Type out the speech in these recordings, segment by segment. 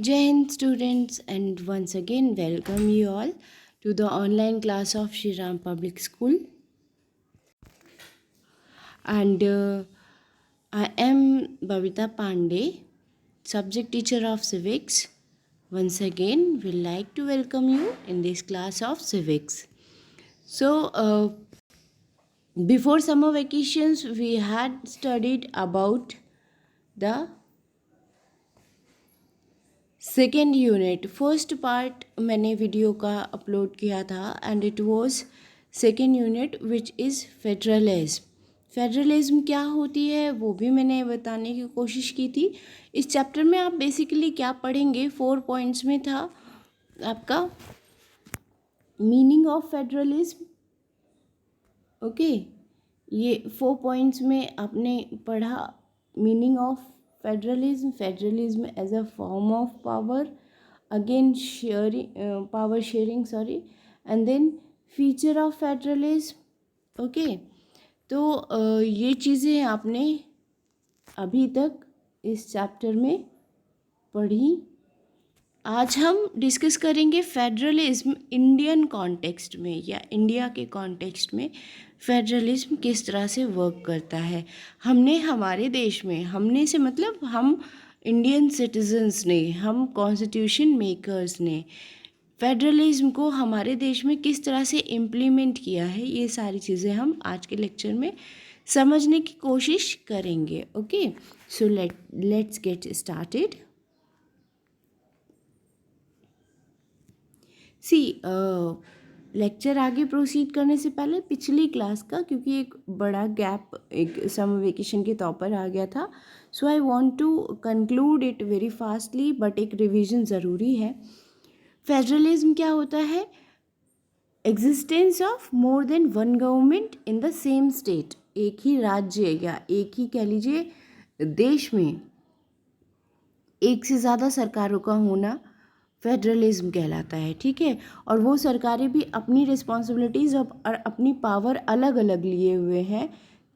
Jai Hind students, and once again welcome you all to the online class of Shri Ram Public School. And I am Babita Pandey, subject teacher of civics. Once again, we'd like to welcome you in this class of civics. So, before summer vacations, we had studied about the second unit. First part मैंने video का upload किया था and it was second unit which is federalism. Federalism क्या होती है वो भी मैंने बताने की कोशिश की थी. इस चैप्टर में आप बेसिकली क्या पढ़ेंगे, 4 पॉइंट्स में था आपका मीनिंग ऑफ फेडरलिज्म. ओके, ये 4 पॉइंट्स में आपने पढ़ा meaning of federalism as a form of power, again sharing, power sharing, sorry, and then feature of federalism. Okay, तो ये चीज़ें आपने अभी तक इस चैप्टर में पढ़ी. आज हम डिस्कस करेंगे फेडरलिज्म इंडियन कॉन्टेक्स्ट में या इंडिया के कॉन्टेक्स्ट में फेडरलिज्म किस तरह से वर्क करता है. हमने हमारे देश में, हमने से मतलब हम इंडियन सिटीजन्स ने, हम कॉन्स्टिट्यूशन मेकर्स ने फेडरलिज्म को हमारे देश में किस तरह से इम्प्लीमेंट किया है, ये सारी चीज़ें हम आज के लेक्चर में समझने की कोशिश करेंगे. Okay, so let's get started. Lecture आगे प्रोसीड करने से पहले पिछली क्लास का, क्योंकि एक बड़ा गैप एक समर वेकेशन के तौर पर आ गया था, so I want to conclude it very fastly, but एक रिवीजन ज़रूरी है. फेडरलिज्म क्या होता है? Existence of more than one government in the same state. एक ही राज्य या एक ही कह लीजिए देश में एक से ज़्यादा सरकारों का होना फेडरलिज्म कहलाता है. ठीक है, और वो सरकारें भी अपनी रिस्पॉन्सिबिलिटीज़ और अपनी पावर अलग अलग लिए हुए हैं,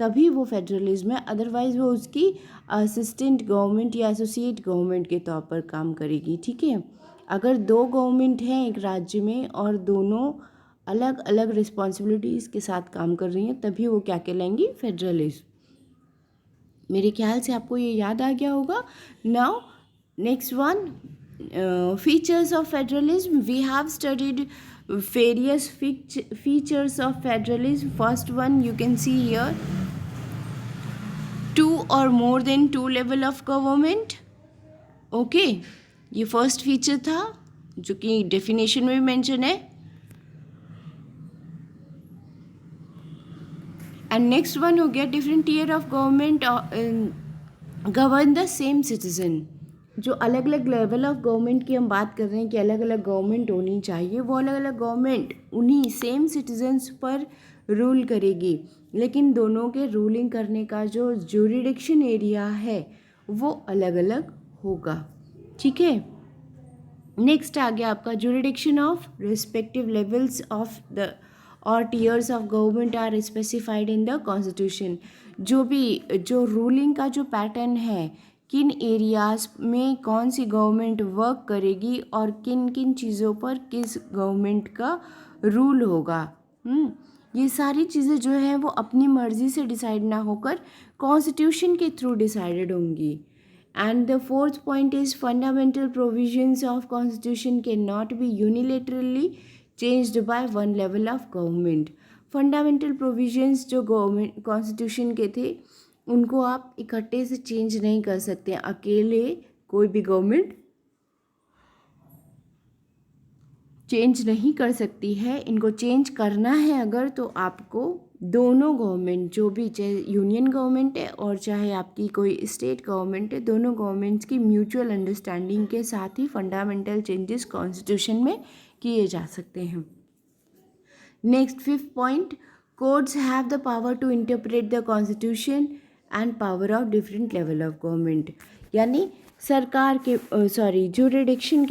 तभी वो फेडरलिज्म है. अदरवाइज़ वो उसकी असिस्टेंट गवर्नमेंट या एसोसिएट गवर्नमेंट के तौर पर काम करेगी. ठीक है, अगर 2 गवर्नमेंट हैं एक राज्य में और दोनों अलग अलग रिस्पॉन्सिबिलिटीज़ के साथ काम कर रही हैं, तभी वो क्या कहलाएंगी? फेडरलिज्म. मेरे ख्याल से आपको ये याद आ गया होगा. Now next one, features of federalism. We have studied various features of federalism. First one you can see here, 2 or more than 2 level of government. Okay, ये फर्स्ट फीचर था जो कि डेफिनेशन में मेंशन है. एंड नेक्स्ट वन हो गया different tier of government govern the same citizen. जो अलग अलग लेवल ऑफ गवर्नमेंट की हम बात कर रहे हैं कि अलग अलग गवर्नमेंट होनी चाहिए, वो अलग अलग गवर्नमेंट उन्हीं सेम सिटीजन्स पर रूल करेगी, लेकिन दोनों के रूलिंग करने का जो ज्यूरिडिक्शन एरिया है वो अलग अलग होगा. ठीक है, नेक्स्ट आ गया आपका jurisdiction of respective levels of the और tiers of government are specified in the constitution. जो रूलिंग का जो पैटर्न है, किन एरियाज़ में कौन सी गवर्नमेंट वर्क करेगी और किन किन चीज़ों पर किस गवर्नमेंट का रूल होगा, ये सारी चीज़ें जो हैं वो अपनी मर्ज़ी से डिसाइड ना होकर कॉन्स्टिट्यूशन के थ्रू डिसाइडेड होंगी. And the fourth point is fundamental provisions of constitution can not be unilaterally changed by one level of government. Fundamental provisions जो गवर्नमेंट कॉन्स्टिट्यूशन के थे उनको आप इकट्ठे से चेंज नहीं कर सकते. अकेले कोई भी गवर्नमेंट चेंज नहीं कर सकती है. इनको चेंज करना है अगर, तो आपको दोनों गवर्नमेंट, जो भी चाहे यूनियन गवर्नमेंट है और चाहे आपकी कोई स्टेट गवर्नमेंट है, दोनों गवर्नमेंट्स की म्यूचुअल अंडरस्टैंडिंग के साथ ही फंडामेंटल चेंजेस कॉन्स्टिट्यूशन में किए जा सकते हैं. Next, fifth point, courts have the power to interpret the constitution and power of different level of government. यानी सरकार के जुरिडिक्शन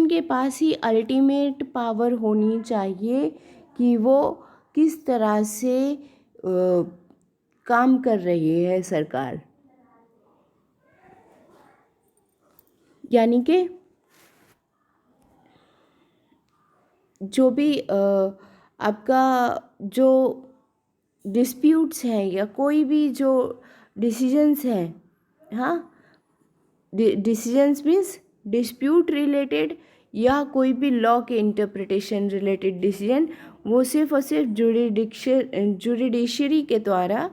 के पास ही अल्टीमेट पावर होनी चाहिए कि वो किस तरह से काम कर रही है सरकार. यानी कि जो भी आपका जो डिस्प्यूट्स हैं या कोई भी जो डिसीजंस हैं, हाँ, डिसीजंस मीन्स डिस्प्यूट रिलेटेड या कोई भी लॉ के इंटरप्रिटेशन रिलेटेड डिसीजन, वो सिर्फ और सिर्फ जुडिशरी के द्वारा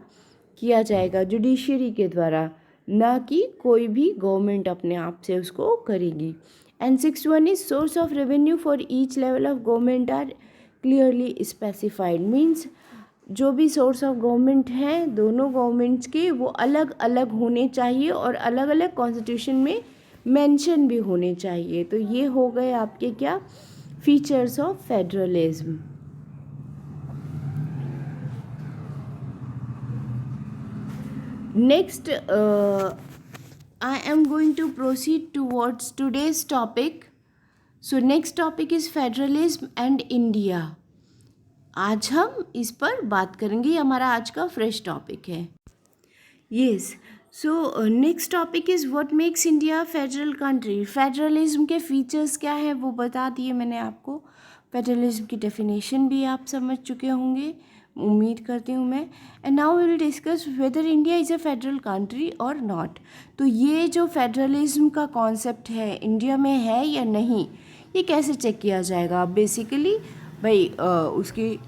किया जाएगा, जुडिशरी के द्वारा, ना कि कोई भी गवर्नमेंट अपने आप से उसको करेगी। And 6.1 is source of revenue for each level of government are clearly specified, means जो भी सोर्स ऑफ गवर्नमेंट हैं दोनों गवर्नमेंट्स के, वो अलग अलग होने चाहिए और अलग अलग कॉन्स्टिट्यूशन में मेंशन भी होने चाहिए। तो ये हो गए आपके क्या features of federalism. Next I am going to proceed towards today's topic. So next topic is federalism and India. आज हम इस पर बात करेंगे, ये हमारा आज का फ्रेश टॉपिक है। Yes, so next topic is what makes India federal country. Federalism के फीचर्स क्या है वो बता दिए मैंने आपको। फेडरलिज्म की डेफिनेशन भी आप समझ चुके होंगे, उम्मीद करती हूँ मैं। And now we will discuss whether India is a federal country और नॉट। तो ये जो फेडरलिज्म का कॉन्सेप्ट है इंडिया में है या नहीं, ये कैसे चेक किया जाएगा। बेसिकली भाई उसकी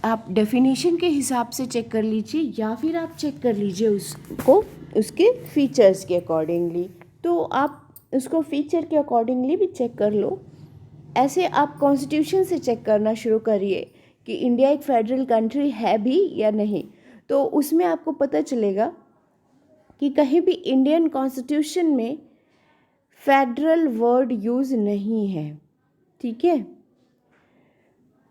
आप डेफिनेशन के हिसाब से चेक कर लीजिए या फिर आप चेक कर लीजिए उसको उसके फीचर्स के अकॉर्डिंगली। तो आप उसको फीचर के अकॉर्डिंगली भी चेक कर लो। ऐसे आप कॉन्स्टिट्यूशन से चेक करना शुरू करिए कि इंडिया एक फेडरल कंट्री है भी या नहीं। तो उसमें आपको पता चलेगा कि कहीं भी इंडियन कॉन्स्टिट्यूशन में फेडरल वर्ड यूज़ नहीं है। ठीक है,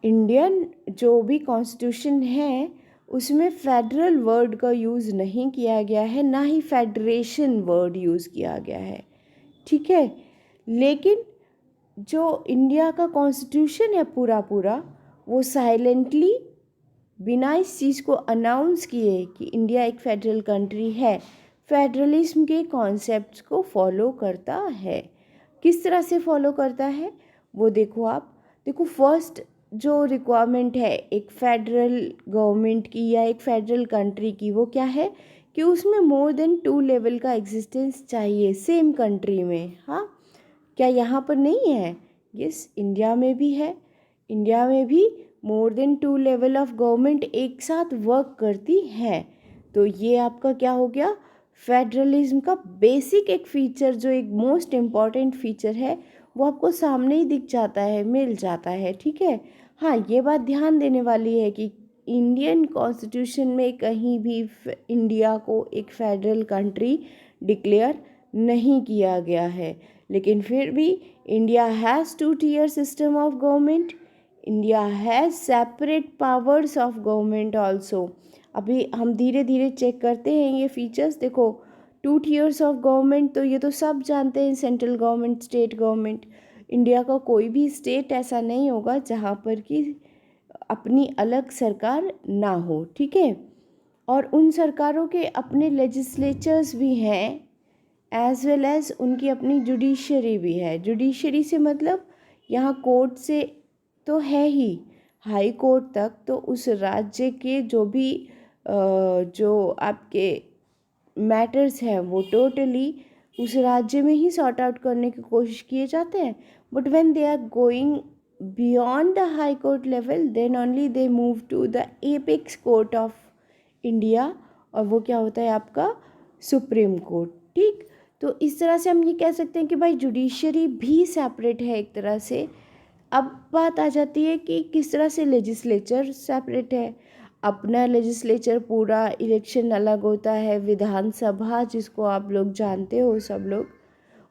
इंडियन जो भी कॉन्स्टिट्यूशन है उसमें फेडरल वर्ड का यूज़ नहीं किया गया है, ना ही फेडरेशन वर्ड यूज़ किया गया है। ठीक है, लेकिन जो इंडिया का कॉन्स्टिट्यूशन है पूरा वो साइलेंटली बिना इस चीज़ को अनाउंस किए कि इंडिया एक फेडरल कंट्री है, फेडरलिज्म के कॉन्सेप्ट्स को फॉलो करता है। किस तरह से फॉलो करता है वो देखो। आप देखो, फर्स्ट जो रिक्वायरमेंट है एक फेडरल गवर्नमेंट की या एक फेडरल कंट्री की, वो क्या है कि उसमें मोर देन 2 लेवल का एग्जिस्टेंस चाहिए सेम कंट्री में। हाँ, क्या यहाँ पर नहीं है? यस, इंडिया में भी है। इंडिया में भी more than 2 level of government एक साथ वर्क करती है। तो ये आपका क्या हो गया, फेडरलिज्म का बेसिक एक फीचर, जो एक मोस्ट इम्पॉर्टेंट फीचर है, वो आपको सामने ही दिख जाता है, मिल जाता है। ठीक है, हाँ, ये बात ध्यान देने वाली है कि इंडियन कॉन्स्टिट्यूशन में कहीं भी इंडिया को एक फेडरल कंट्री डिक्लेयर नहीं किया गया है, लेकिन फिर भी India has 2-tier system of government, India has separate powers of government also. अभी हम धीरे धीरे चेक करते हैं ये फीचर्स। देखो, 2 tiers ऑफ गवर्नमेंट तो ये तो सब जानते हैं, central government, state government. India का कोई भी स्टेट ऐसा नहीं होगा जहाँ पर कि अपनी अलग सरकार ना हो। ठीक है, और उन सरकारों के अपने लेजिस्लेचर्स भी हैं, एज वेल एज उनकी अपनी जुडिशरी भी है। जुडिशरी से मतलब यहाँ कोर्ट से तो है ही, हाई कोर्ट तक, तो उस राज्य के जो भी जो आपके मैटर्स हैं वो टोटली उस राज्य में ही सॉर्ट आउट करने की कोशिश किए जाते हैं। But when they are going beyond the high court level, then only they move to the apex court of India, और वो क्या होता है आपका सुप्रीम कोर्ट। ठीक, तो इस तरह से हम ये कह सकते हैं कि भाई जुडिशरी भी सेपरेट है एक तरह से। अब बात आ जाती है कि किस तरह से लेजिस्लेचर सेपरेट है। अपना लेजिस्लेचर पूरा, इलेक्शन अलग होता है, विधानसभा जिसको आप लोग जानते हो सब लोग,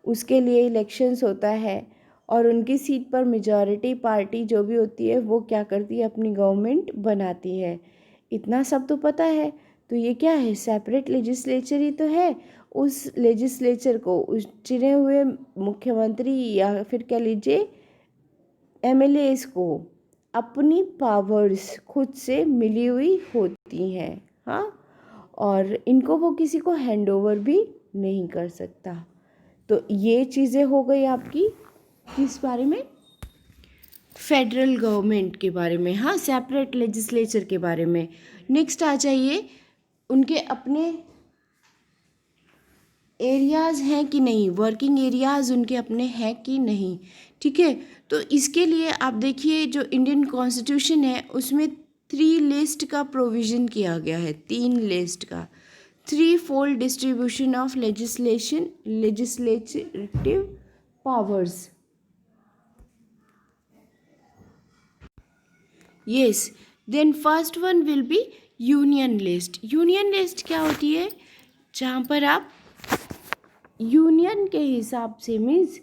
उसके लिए इलेक्शंस होता है, और उनकी सीट पर मेजॉरिटी पार्टी जो भी होती है वो क्या करती है, अपनी गवर्नमेंट बनाती है। इतना सब तो पता है। तो ये क्या है, सेपरेट लेजिस्लेचर ही तो है। उस लेजिस्लेचर को उस चुने हुए मुख्यमंत्री या फिर कह लीजिए एमएलएस को अपनी पावर्स खुद से मिली हुई होती हैं। हाँ, और इनको वो किसी को हैंड ओवर भी नहीं कर सकता। तो ये चीज़ें हो गई आपकी किस बारे में, फेडरल गवर्नमेंट के बारे में, हाँ, सेपरेट लेजिस्लेचर के बारे में। नेक्स्ट आ जाइए, उनके अपने एरियाज़ हैं कि नहीं, वर्किंग एरियाज़ उनके अपने हैं कि नहीं, ठीक है। तो इसके लिए आप देखिए जो इंडियन कॉन्स्टिट्यूशन है उसमें 3 लिस्ट का प्रोविज़न किया गया है, 3 लिस्ट का, 3 fold distribution of legislative powers. Yes, then first one will be union list. Union list क्या होती है, जहाँ पर आप यूनियन के हिसाब से, मीन्स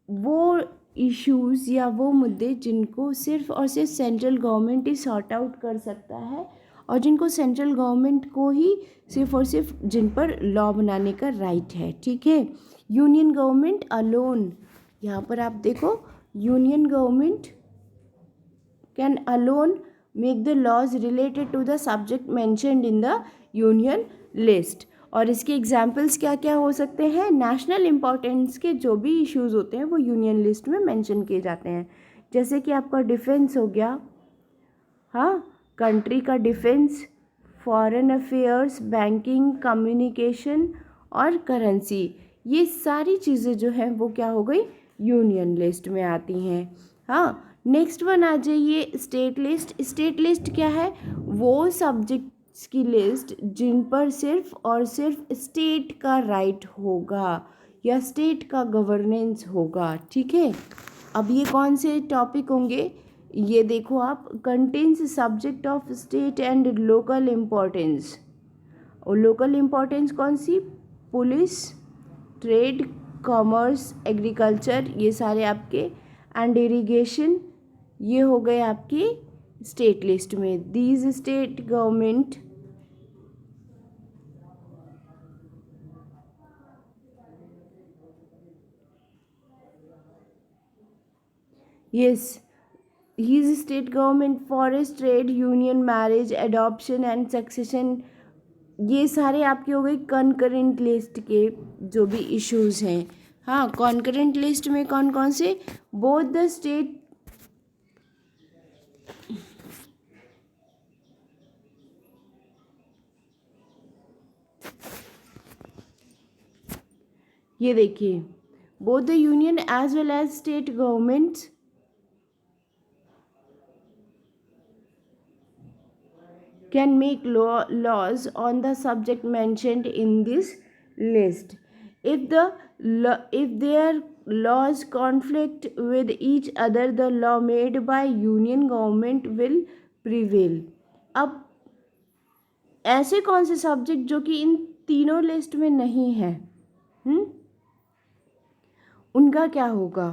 वो इश्यूज़ या वो मुद्दे जिनको सिर्फ और सिर्फ सेंट्रल गवर्नमेंट ही सॉर्ट आउट कर सकता है और जिनको सेंट्रल गवर्नमेंट को ही सिर्फ और सिर्फ जिन पर लॉ बनाने का राइट है, ठीक है। यूनियन गवर्नमेंट अलोन, यहाँ पर आप देखो, union government can alone make the laws related to the subject mentioned in the union list. और इसके एग्जाम्पल्स क्या क्या हो सकते हैं, नेशनल इम्पॉर्टेंस के जो भी इश्यूज़ होते हैं वो यूनियन लिस्ट में मेंशन किए जाते हैं। जैसे कि आपका डिफेंस हो गया, हाँ, कंट्री का defence, foreign affairs, banking, communication और करेंसी, ये सारी चीज़ें जो हैं वो क्या हो गई, यूनियन लिस्ट में आती हैं। हाँ, नेक्स्ट वन आ जाइए स्टेट लिस्ट। स्टेट लिस्ट क्या है, वो सब्जेक्ट्स की लिस्ट जिन पर सिर्फ और सिर्फ स्टेट का राइट होगा या स्टेट का गवर्नेंस होगा, ठीक है। अब ये कौन से टॉपिक होंगे, ये देखो आप, contains subject of state and local importance. और लोकल इम्पोर्टेंस कौन सी, पुलिस, ट्रेड, कॉमर्स, एग्रीकल्चर, ये सारे आपके, एंड इरिगेशन, ये हो गए आपकी स्टेट लिस्ट में। These state government yes, his state government, forest, trade, union, marriage, adoption and succession, ये सारे आपके हो गए कॉन्करेंट लिस्ट के जो भी इश्यूज हैं। हाँ, कॉन्करेंट लिस्ट में कौन कौन से, बोथ द स्टेट, ये देखिए, both the union as well as state governments can make laws on the subject mentioned in this list. If their laws conflict with each other, the law made by union government will prevail. अब ऐसे कौन से subject जो कि इन तीनों list में नहीं है, उनका क्या होगा,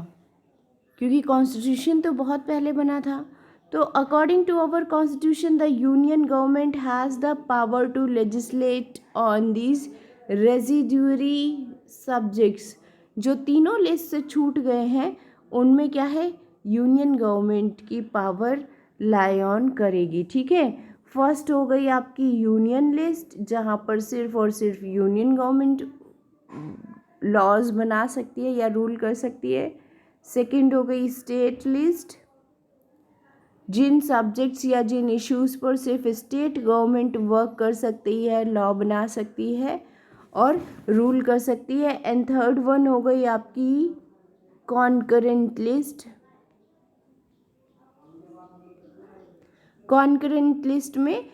क्योंकि कॉन्स्टिट्यूशन तो बहुत पहले बना था। तो according to our constitution the union government has the power to legislate on these residuary subjects. जो तीनों लिस्ट से छूट गए हैं उनमें क्या है, यूनियन गवर्नमेंट की पावर लाई ऑन करेगी, ठीक है। फर्स्ट हो गई आपकी यूनियन लिस्ट, जहाँ पर सिर्फ और सिर्फ यूनियन गवर्नमेंट लॉज बना सकती है या रूल कर सकती है। सेकंड हो गई स्टेट लिस्ट, जिन सब्जेक्ट्स या जिन इश्यूज़ पर सिर्फ स्टेट गवर्नमेंट वर्क कर सकती है, लॉ बना सकती है और रूल कर सकती है। एंड थर्ड वन हो गई आपकी कॉन्करेंट लिस्ट। कॉन्करेंट लिस्ट में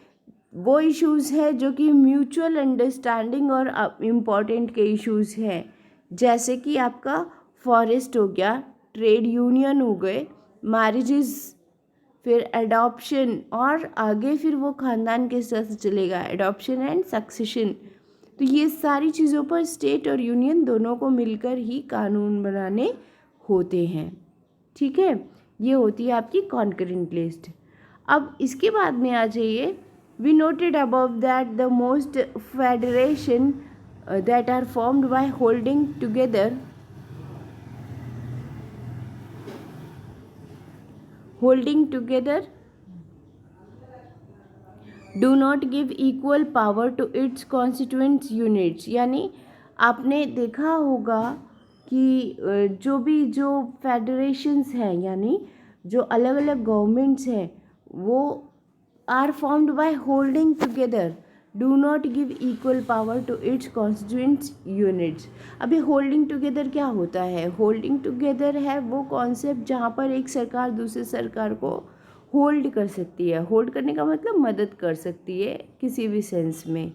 वो इश्यूज़ है जो कि म्यूचुअल अंडरस्टैंडिंग और इम्पॉर्टेंट के इश्यूज़ हैं, जैसे कि आपका फॉरेस्ट हो गया, ट्रेड यूनियन हो गए, मैरिजेस, फिर एडॉप्शन, और आगे फिर वो ख़ानदान के साथ चलेगा, एडॉप्शन एंड सक्सेशन। तो ये सारी चीज़ों पर स्टेट और यूनियन दोनों को मिलकर ही कानून बनाने होते हैं, ठीक है। ये होती है आपकी कॉन्करेंट लिस्ट। अब इसके बाद में आ जाइए, we noted above that the most federation that are formed by holding together do not give equal power to its constituent units, यानी आपने देखा होगा कि जो फेडरेशंस हैं, यानी जो अलग अलग गवर्नमेंट्स हैं, वो are formed by holding together, do not give equal power to its constituent units. अभी होल्डिंग टुगेदर क्या होता है? होल्डिंग टुगेदर है वो कॉन्सेप्ट जहाँ पर एक सरकार दूसरी सरकार को होल्ड कर सकती है। होल्ड करने का मतलब मदद कर सकती है किसी भी सेंस में,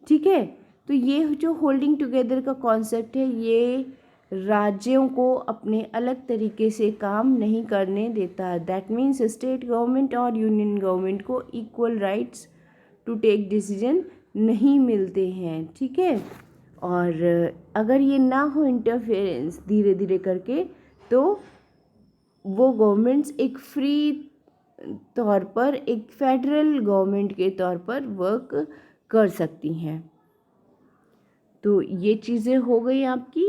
ठीक है। तो ये जो होल्डिंग टुगेदर का कॉन्सेप्ट है, ये राज्यों को अपने अलग तरीके से काम नहीं करने देता। दैट मीन्स स्टेट गवर्नमेंट और यूनियन गवर्नमेंट को equal rights to take decision नहीं मिलते हैं, ठीक है। और अगर ये ना हो इंटरफेरेंस धीरे धीरे करके, तो वो गवर्नमेंट्स एक फ्री तौर पर, एक फेडरल गवर्नमेंट के तौर पर वर्क कर सकती हैं। तो ये चीज़ें हो गई आपकी।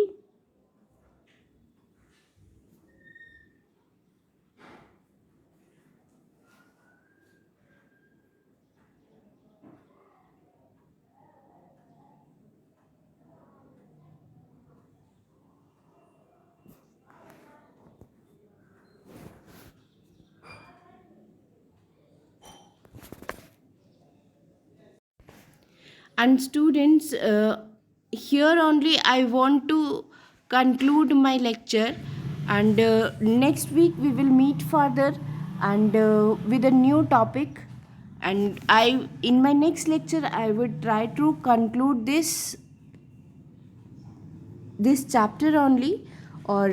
And students, here only I want to conclude my lecture, and next week we will meet further and with a new topic, and in my next lecture I would try to conclude this chapter only, और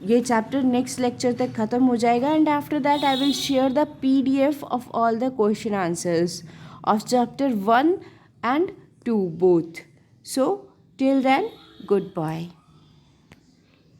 ये chapter next lecture तक ख़त्म हो जाएगा। And after that I will share the PDF of all the question answers of chapter 1 and 2 both. So till then, goodbye.